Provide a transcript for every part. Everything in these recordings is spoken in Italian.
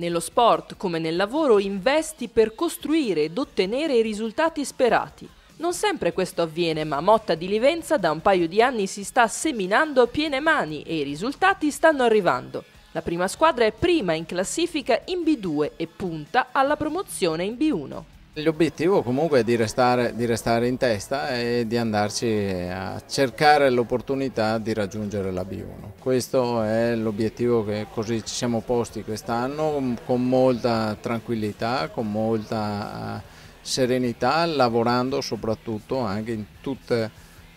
Nello sport, come nel lavoro, investi per costruire ed ottenere i risultati sperati. Non sempre questo avviene, ma Motta di Livenza da un paio di anni si sta seminando a piene mani e i risultati stanno arrivando. La prima squadra è prima in classifica in B2 e punta alla promozione in B1. L'obiettivo comunque è di restare in testa e di andarci a cercare l'opportunità di raggiungere la B1. Questo è l'obiettivo che così ci siamo posti quest'anno, con molta tranquillità, con molta serenità, lavorando soprattutto anche in tutta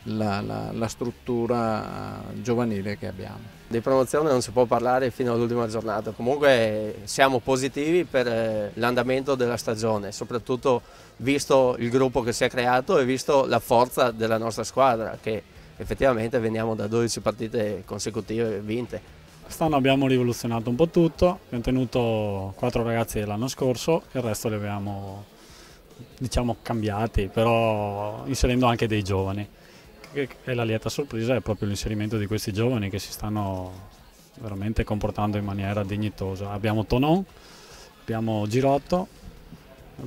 la struttura giovanile che abbiamo. Di promozione non si può parlare fino all'ultima giornata, comunque siamo positivi per l'andamento della stagione, soprattutto visto il gruppo che si è creato e visto la forza della nostra squadra, che effettivamente veniamo da 12 partite consecutive vinte. Quest'anno abbiamo rivoluzionato un po' tutto, abbiamo tenuto 4 ragazzi dell'anno scorso, il resto li abbiamo cambiati, però inserendo anche dei giovani. E la lieta sorpresa è proprio l'inserimento di questi giovani che si stanno veramente comportando in maniera dignitosa. Abbiamo Tonon, abbiamo Girotto,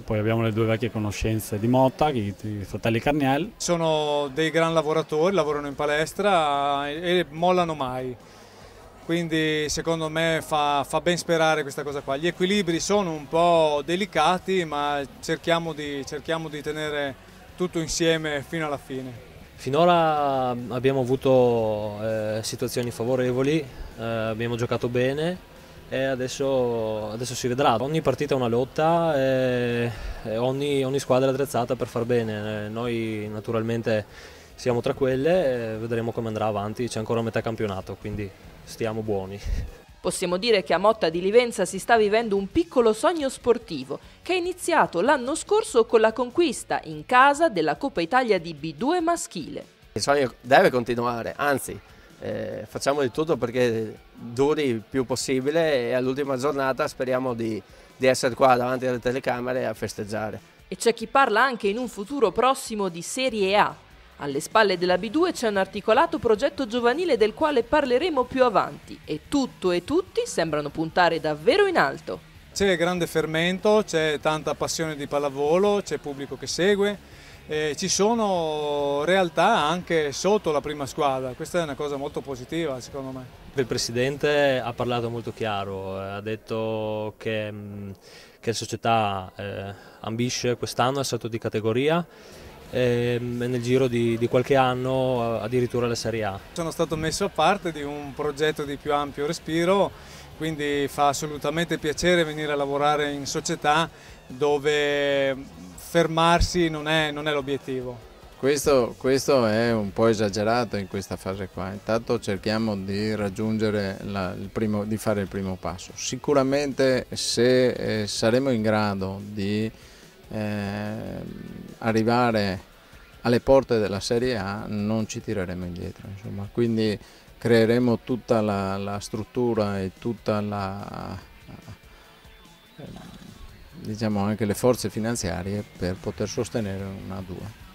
poi abbiamo le 2 vecchie conoscenze di Motta, i fratelli Carniel. Sono dei gran lavoratori, lavorano in palestra e mollano mai. Quindi secondo me fa ben sperare questa cosa qua. Gli equilibri sono un po' delicati, ma cerchiamo di tenere tutto insieme fino alla fine. Finora abbiamo avuto situazioni favorevoli, abbiamo giocato bene e adesso si vedrà. Ogni partita è una lotta e ogni squadra è attrezzata per far bene. Noi naturalmente siamo tra quelle e vedremo come andrà avanti, c'è ancora metà campionato, quindi stiamo buoni. Possiamo dire che a Motta di Livenza si sta vivendo un piccolo sogno sportivo che è iniziato l'anno scorso con la conquista in casa della Coppa Italia di B2 maschile. Il sogno deve continuare, anzi facciamo di tutto perché duri il più possibile e all'ultima giornata speriamo di essere qua davanti alle telecamere a festeggiare. E c'è chi parla anche in un futuro prossimo di Serie A. Alle spalle della B2 c'è un articolato progetto giovanile del quale parleremo più avanti e tutto e tutti sembrano puntare davvero in alto. C'è grande fermento, c'è tanta passione di pallavolo, c'è pubblico che segue, ci sono realtà anche sotto la prima squadra, questa è una cosa molto positiva secondo me. Il presidente ha parlato molto chiaro, ha detto che la società ambisce quest'anno al salto di categoria e nel giro di qualche anno addirittura la Serie A. Sono stato messo a parte di un progetto di più ampio respiro, quindi fa assolutamente piacere venire a lavorare in società dove fermarsi non è l'obiettivo. Questo è un po' esagerato in questa fase qua, intanto cerchiamo di raggiungere di fare il primo passo. Sicuramente se saremo in grado di arrivare alle porte della Serie A non ci tireremo indietro, insomma. Quindi creeremo tutta la struttura e tutta diciamo anche le forze finanziarie per poter sostenere una A2.